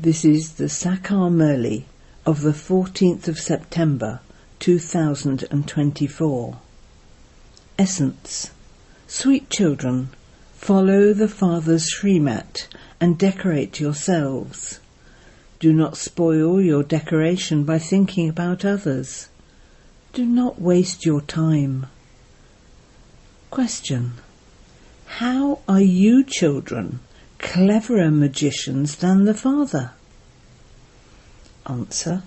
This is the Sakar Murli of the 14th of September 2024. Essence. Sweet children, follow the Father's Srimat and decorate yourselves. Do not spoil your decoration by thinking about others. Do not waste your time. Question. How are you children cleverer magicians than the Father? Answer.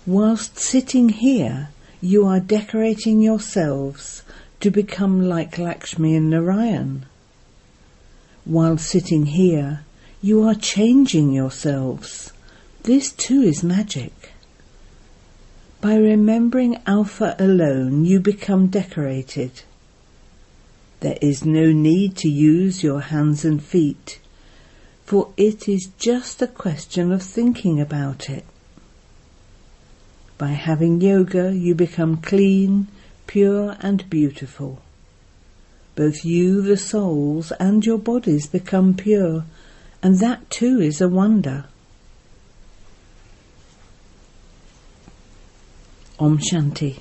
Whilst sitting here, you are decorating yourselves to become like Lakshmi and Narayan. While sitting here, you are changing yourselves. This too is magic. By remembering Alpha alone, you become decorated. There is no need to use your hands and feet, for it is just a question of thinking about it. By having yoga, you become clean, pure and beautiful. Both you, the souls, and your bodies become pure, and that too is a wonder. Om Shanti.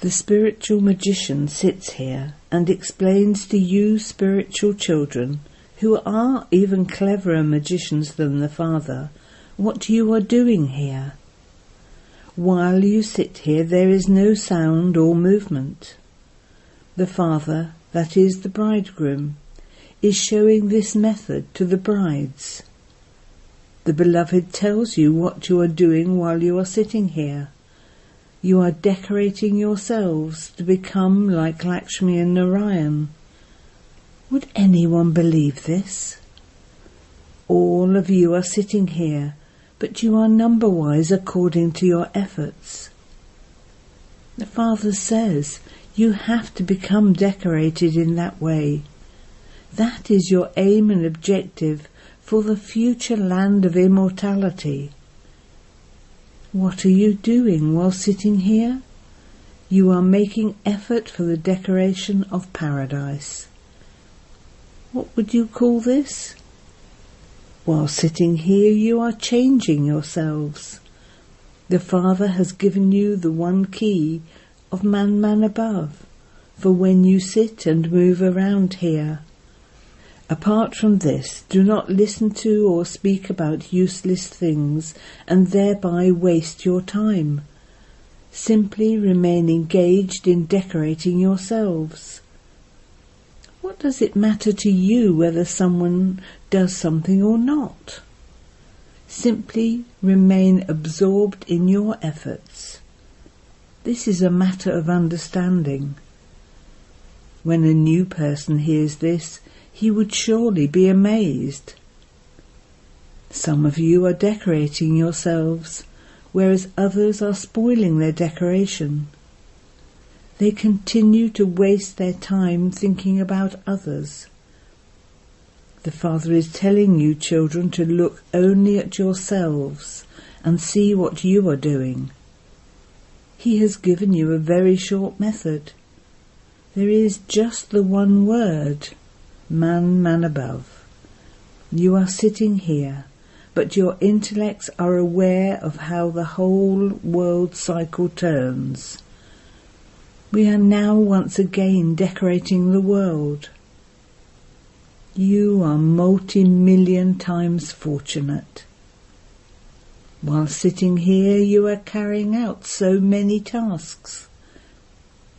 The spiritual magician sits here and explains to you spiritual children, who are even cleverer magicians than the Father, what you are doing here. While you sit here, there is no sound or movement. The Father, that is the bridegroom, is showing this method to the brides. The Beloved tells you what you are doing while you are sitting here. You are decorating yourselves to become like Lakshmi and Narayan. Would anyone believe this? All of you are sitting here, but you are number-wise according to your efforts. The Father says you have to become decorated in that way. That is your aim and objective for the future land of immortality. What are you doing while sitting here? You are making effort for the decoration of paradise. What would you call this? While sitting here, you are changing yourselves. The Father has given you the one key of Manmanabhav for when you sit and move around here. Apart from this, do not listen to or speak about useless things and thereby waste your time. Simply remain engaged in decorating yourselves. What does it matter to you whether someone does something or not? Simply remain absorbed in your efforts. This is a matter of understanding. When a new person hears this, he would surely be amazed. Some of you are decorating yourselves, whereas others are spoiling their decoration. They continue to waste their time thinking about others. The Father is telling you, children, to look only at yourselves and see what you are doing. He has given you a very short method. There is just the one word, Manmanabhav. You are sitting here, but your intellects are aware of how the whole world cycle turns. We are now once again decorating the world. You are multi-million times fortunate. While sitting here, you are carrying out so many tasks.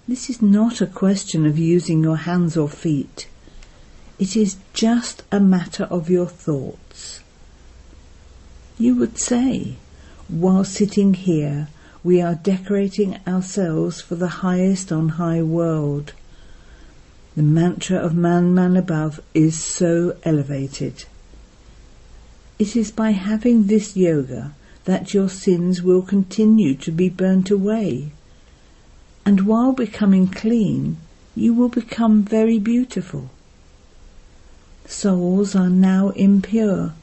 This is not a question of using your hands or feet. It is just a matter of your thoughts. You would say, while sitting here, we are decorating ourselves for the highest on high world. The mantra of Manmanabhav is so elevated. It is by having this yoga that your sins will continue to be burnt away. And while becoming clean, you will become very beautiful. Souls are now impure,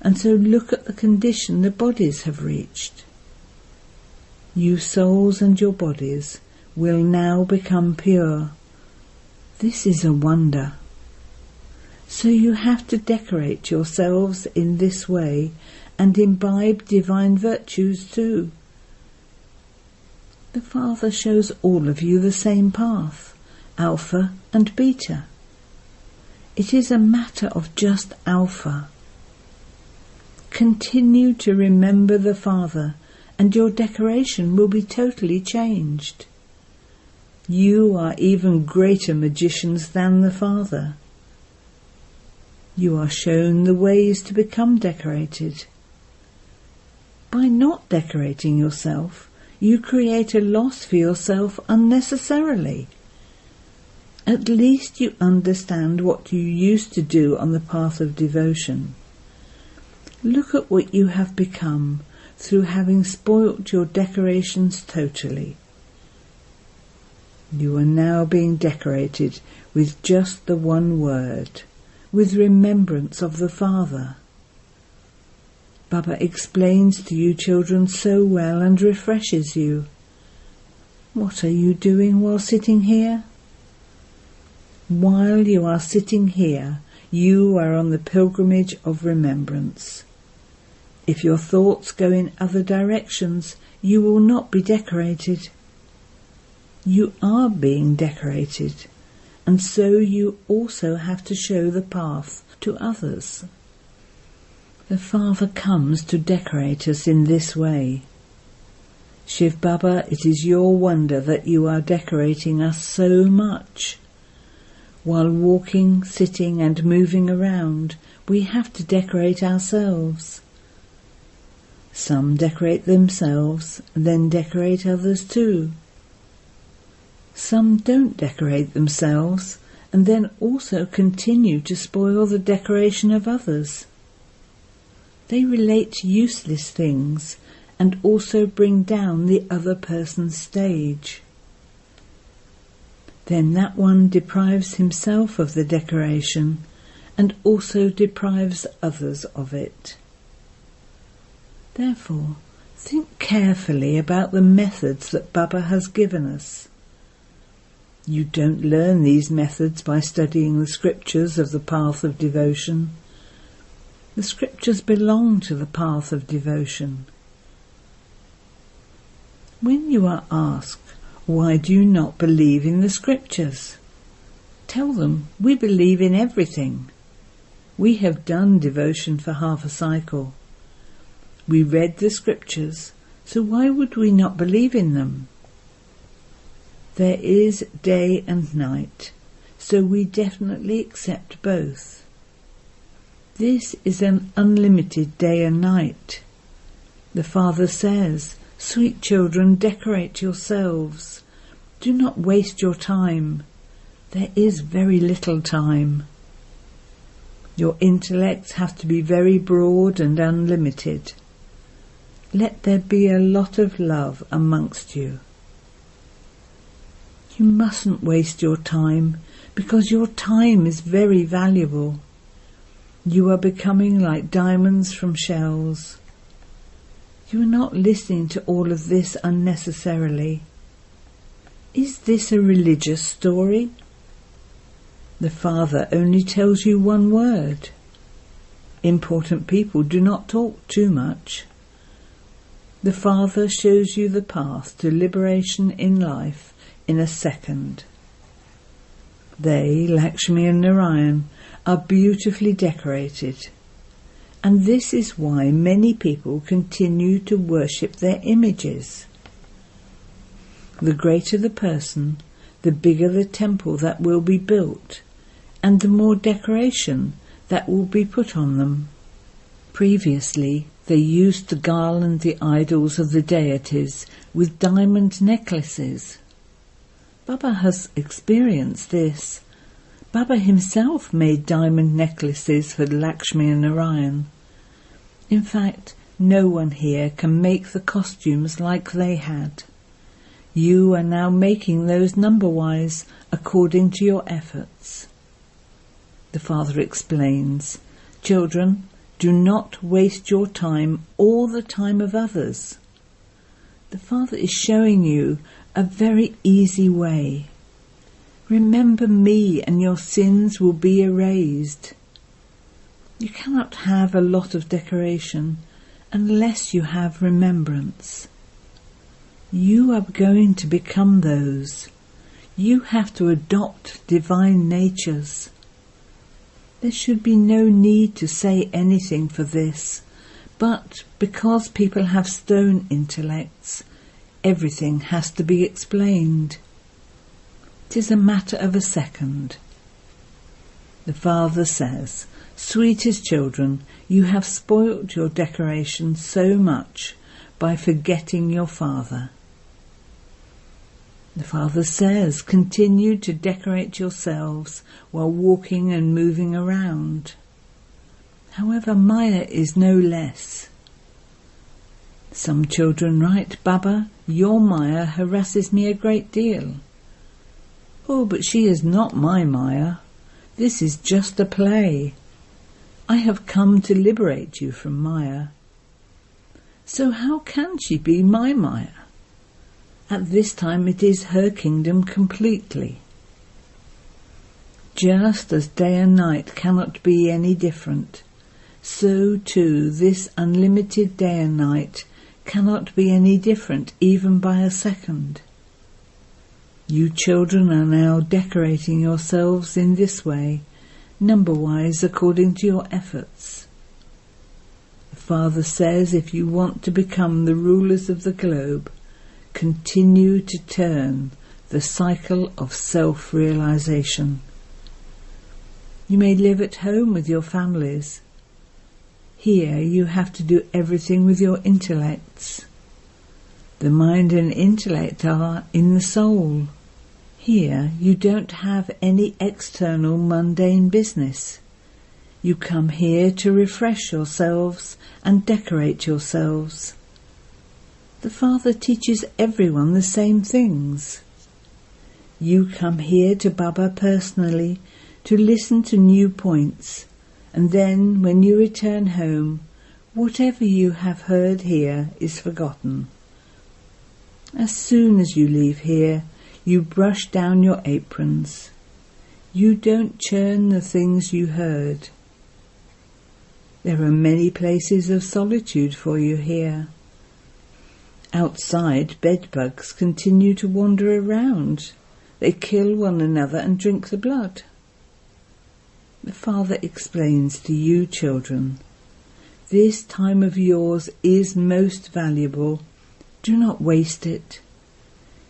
and so look at the condition the bodies have reached. You souls and your bodies will now become pure. This is a wonder. So you have to decorate yourselves in this way and imbibe divine virtues too. The Father shows all of you the same path, Alpha and Beta. It is a matter of just Alpha. Continue to remember the Father, and your decoration will be totally changed. You are even greater magicians than the Father. You are shown the ways to become decorated. By not decorating yourself, you create a loss for yourself unnecessarily. At least you understand what you used to do on the path of devotion. Look at what you have become through having spoilt your decorations totally. You are now being decorated with just the one word, with remembrance of the Father. Baba explains to you children so well and refreshes you. What are you doing while sitting here? While you are sitting here, you are on the pilgrimage of remembrance. If your thoughts go in other directions, you will not be decorated. You are being decorated, and so you also have to show the path to others. The Father comes to decorate us in this way. Shivbaba, it is your wonder that you are decorating us so much. While walking, sitting and moving around, we have to decorate ourselves. Some decorate themselves, then decorate others too. Some don't decorate themselves, and then also continue to spoil the decoration of others. They relate to useless things and also bring down the other person's stage. Then that one deprives himself of the decoration and also deprives others of it. Therefore, think carefully about the methods that Baba has given us. You don't learn these methods by studying the scriptures of the path of devotion. The scriptures belong to the path of devotion. When you are asked, why do you not believe in the scriptures? Tell them, we believe in everything. We have done devotion for half a cycle. We read the scriptures, so why would we not believe in them? There is day and night, so we definitely accept both. This is an unlimited day and night. The Father says, sweet children, decorate yourselves. Do not waste your time. There is very little time. Your intellects have to be very broad and unlimited. Let there be a lot of love amongst you. You mustn't waste your time, because your time is very valuable. You are becoming like diamonds from shells. You are not listening to all of this unnecessarily. Is this a religious story? The Father only tells you one word. Important people do not talk too much. The Father shows you the path to liberation in life in a second. They, Lakshmi and Narayan, are beautifully decorated, and this is why many people continue to worship their images. The greater the person, the bigger the temple that will be built, and the more decoration that will be put on them. Previously, they used to garland the idols of the deities with diamond necklaces. Baba has experienced this. Baba himself made diamond necklaces for Lakshmi and Narayan. In fact, no one here can make the costumes like they had. You are now making those number-wise according to your efforts. The Father explains, children, do not waste your time or the time of others. The Father is showing you a very easy way. Remember me and your sins will be erased. You cannot have a lot of decoration unless you have remembrance. You are going to become those. You have to adopt divine natures. There should be no need to say anything for this, but because people have stone intellects, everything has to be explained. It is a matter of a second. The Father says, "Sweetest children, you have spoilt your decoration so much by forgetting your Father." The Father says, "Continue to decorate yourselves while walking and moving around." However, Maya is no less. Some children write, "Baba, your Maya harasses me a great deal." "Oh, but she is not my Maya. This is just a play. I have come to liberate you from Maya." So how can she be my Maya? At this time it is her kingdom completely. Just as day and night cannot be any different, so too this unlimited day and night cannot be any different even by a second. You children are now decorating yourselves in this way, number-wise according to your efforts. The Father says, if you want to become the rulers of the globe, continue to turn the cycle of self-realization. You may live at home with your families. Here you have to do everything with your intellects. The mind and intellect are in the soul. Here you don't have any external mundane business. You come here to refresh yourselves and decorate yourselves. The Father teaches everyone the same things. You come here to Baba personally to listen to new points, and then when you return home, whatever you have heard here is forgotten. As soon as you leave here, you brush down your aprons. You don't churn the things you heard. There are many places of solitude for you here. Outside, bedbugs continue to wander around. They kill one another and drink the blood. The Father explains to you children, this time of yours is most valuable. Do not waste it.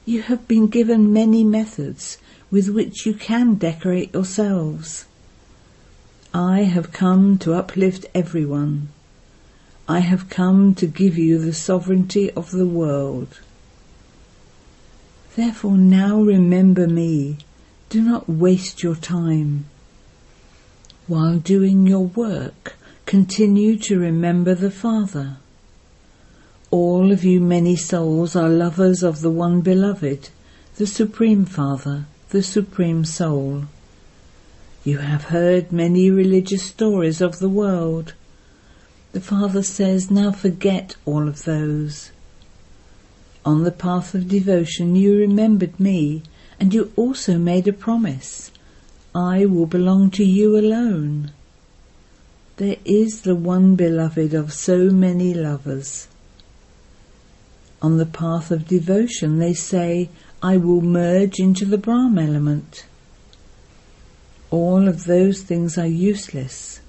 You have been given many methods with which you can decorate yourselves. I have come to uplift everyone. I have come to give you the sovereignty of the world. Therefore now remember me. Do not waste your time. While doing your work, continue to remember the Father. All of you many souls are lovers of the One Beloved, the Supreme Father, the Supreme Soul. You have heard many religious stories of the world. The Father says, now forget all of those. On the path of devotion you remembered me, and you also made a promise. I will belong to you alone. There is the One Beloved of so many lovers. On the path of devotion they say, I will merge into the Brahma element. All of those things are useless.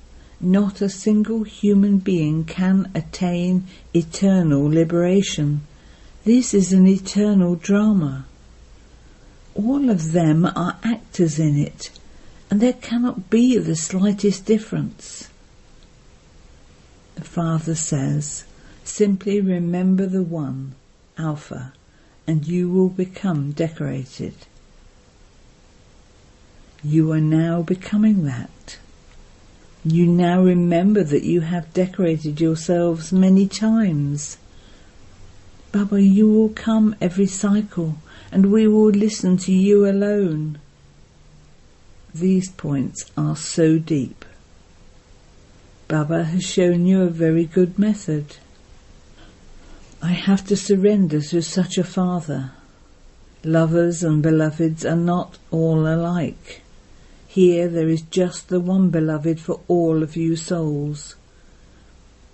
Not a single human being can attain eternal liberation. This is an eternal drama. All of them are actors in it, and there cannot be the slightest difference. The Father says, simply remember the One, Alpha, and you will become decorated. You are now becoming that. You now remember that you have decorated yourselves many times. Baba, you will come every cycle, and we will listen to you alone. These points are so deep. Baba has shown you a very good method. I have to surrender to such a Father. Lovers and beloveds are not all alike. Here there is just the one beloved for all of you souls.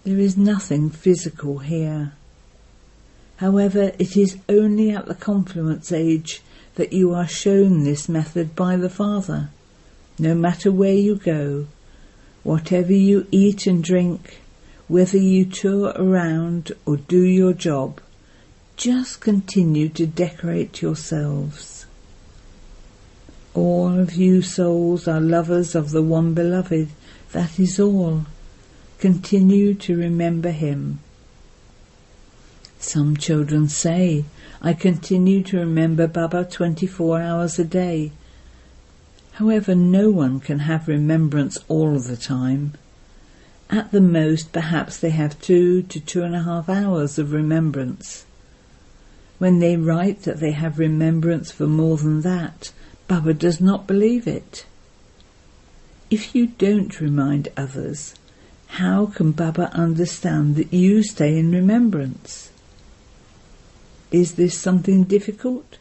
There is nothing physical here. However, it is only at the confluence age that you are shown this method by the Father. No matter where you go, whatever you eat and drink, whether you tour around or do your job, just continue to decorate yourselves. All of you souls are lovers of the one beloved, that is all. Continue to remember him. Some children say, I continue to remember Baba 24 hours a day. However, no one can have remembrance all the time. At the most, perhaps they have 2 to 2.5 hours of remembrance. When they write that they have remembrance for more than that, Baba does not believe it. If you don't remind others, how can Baba understand that you stay in remembrance? Is this something difficult?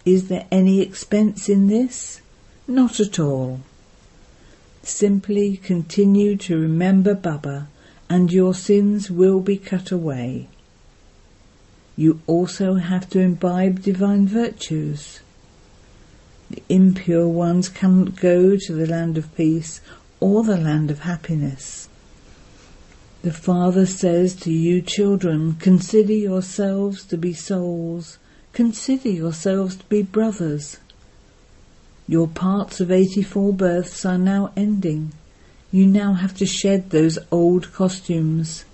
Is there any expense in this? Not at all. Simply continue to remember Baba and your sins will be cut away. You also have to imbibe divine virtues. The impure ones cannot go to the land of peace or the land of happiness. The Father says to you children, consider yourselves to be souls, consider yourselves to be brothers. Your parts of 84 births are now ending. You now have to shed those old costumes.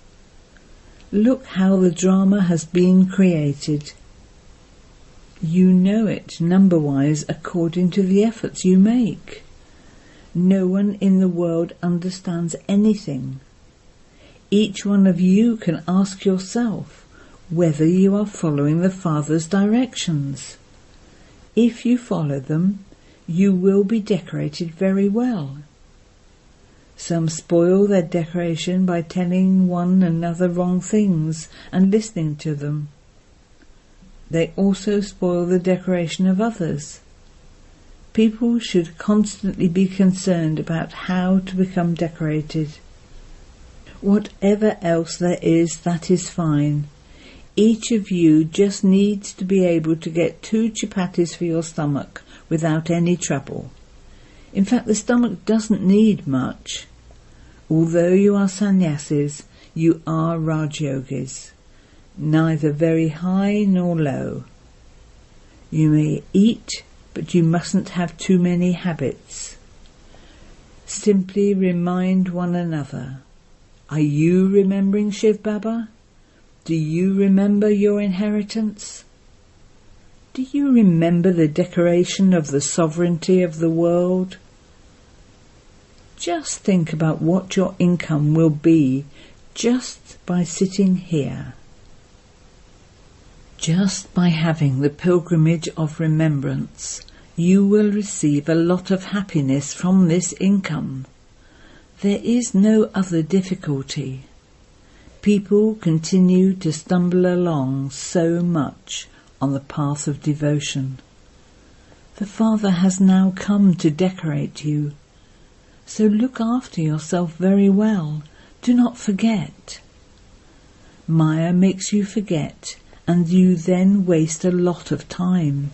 Look how the drama has been created. You know it number-wise according to the efforts you make. No one in the world understands anything. Each one of you can ask yourself whether you are following the Father's directions. If you follow them, you will be decorated very well. Some spoil their decoration by telling one another wrong things and listening to them. They also spoil the decoration of others. People should constantly be concerned about how to become decorated. Whatever else there is, that is fine. Each of you just needs to be able to get 2 chapatis for your stomach without any trouble. In fact, the stomach doesn't need much. Although you are sannyasis, you are Raj Yogis, neither very high nor low. You may eat, but you mustn't have too many habits. Simply remind one another. Are you remembering shivbaba? Do you remember your inheritance? Do you remember the decoration of the sovereignty of the world? Just think about what your income will be just by sitting here. Just by having the pilgrimage of remembrance, you will receive a lot of happiness from this income. There is no other difficulty. People continue to stumble along so much on the path of devotion. The Father has now come to decorate you. So look after yourself very well. Do not forget. Maya makes you forget, and you then waste a lot of time.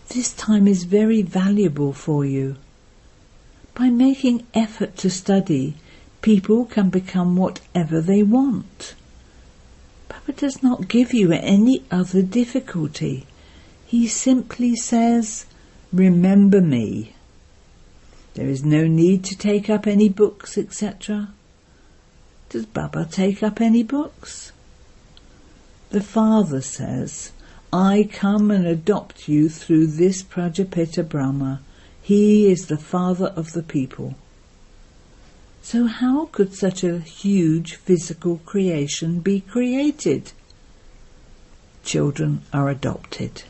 This time is very valuable for you. By making effort to study, people can become whatever they want. Baba does not give you any other difficulty. He simply says, remember me. There is no need to take up any books, etc. Does Baba take up any books? The Father says, I come and adopt you through this Prajapita Brahma. He is the Father of the people. So how could such a huge physical creation be created? Children are adopted.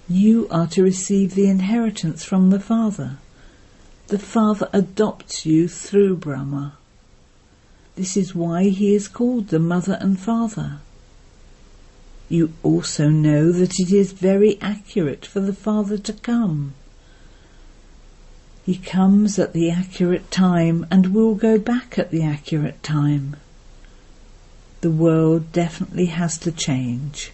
You are to receive the inheritance from the Father. The Father adopts you through Brahma. This is why he is called the Mother and Father. You also know that it is very accurate for the Father to come. He comes at the accurate time and will go back at the accurate time. The world definitely has to change.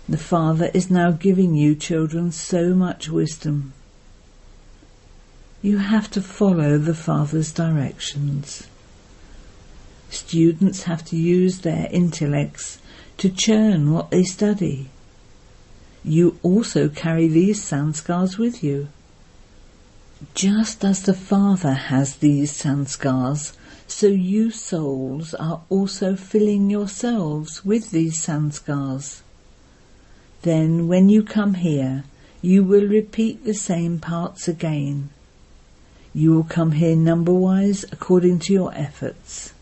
The Father is now giving you children so much wisdom. You have to follow the Father's directions. Students have to use their intellects to churn what they study. You also carry these sanskars with you. Just as the Father has these sanskars, so you souls are also filling yourselves with these sanskars. Then when you come here, you will repeat the same parts again. You will come here number-wise according to your efforts.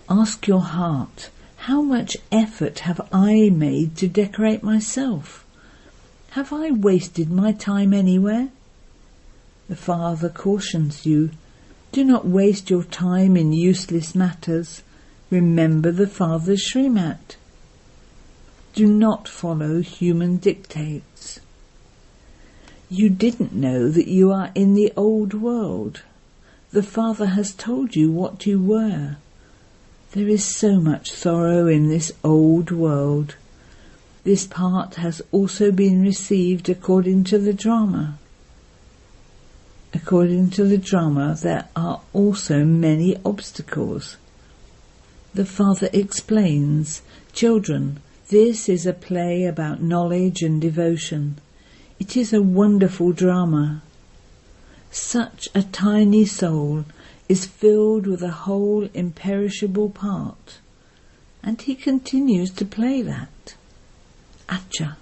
Ask your heart, how much effort have I made to decorate myself? Have I wasted my time anywhere? The Father cautions you, do not waste your time in useless matters. Remember the Father's Srimat. Do not follow human dictates. You didn't know that you are in the old world. The Father has told you what you were. There is so much sorrow in this old world. This part has also been received according to the drama. According to the drama, there are also many obstacles. The Father explains, children, this is a play about knowledge and devotion. It is a wonderful drama. Such a tiny soul is filled with a whole imperishable part, and he continues to play that. Acha.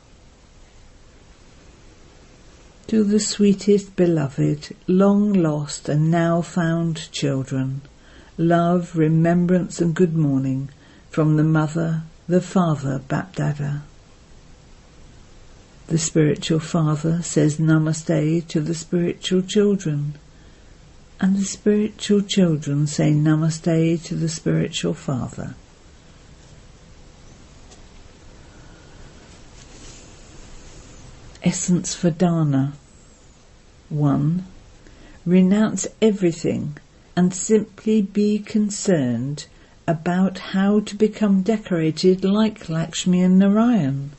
To the sweetest beloved, long lost and now found children, love, remembrance and good morning from the Mother, the Father, BapDada. The spiritual Father says Namaste to the spiritual children, and the spiritual children say Namaste to the spiritual Father. Essence for Dana. 1. Renounce everything and simply be concerned about how to become decorated like Lakshmi and Narayan.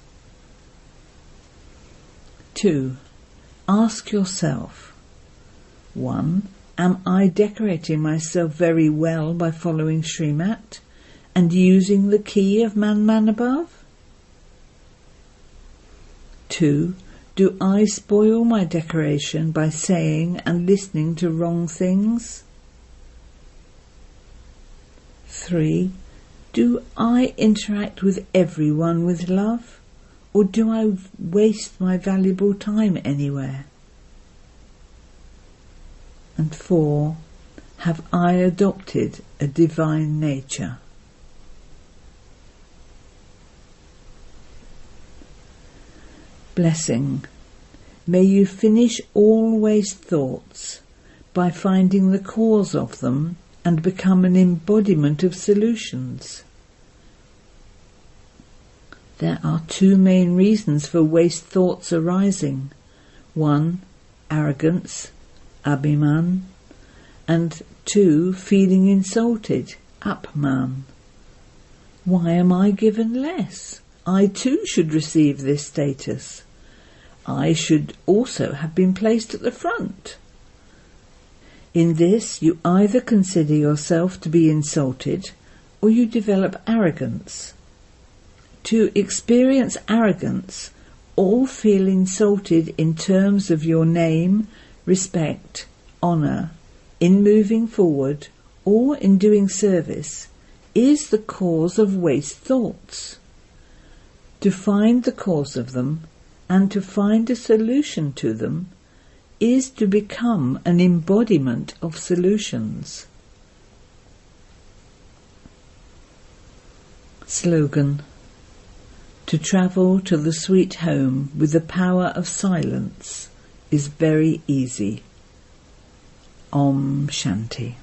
2. Ask yourself, 1. Am I decorating myself very well by following Srimat and using the key of Manmanabhav? 2. Do I spoil my decoration by saying and listening to wrong things? 3. Do I interact with everyone with love, or do I waste my valuable time anywhere? And 4. Have I adopted a divine nature? Blessing. May you finish all waste thoughts by finding the cause of them and become an embodiment of solutions. There are 2 main reasons for waste thoughts arising. 1. Arrogance, abhiman, and 2. Feeling insulted, apman. Why am I given less? I too should receive this status. I should also have been placed at the front. In this, you either consider yourself to be insulted, or you develop arrogance. To experience arrogance, or feel insulted in terms of your name, respect, honour, in moving forward, or in doing service, is the cause of waste thoughts. To find the cause of them, and to find a solution to them, is to become an embodiment of solutions. Slogan. To travel to the sweet home with the power of silence is very easy. Om Shanti.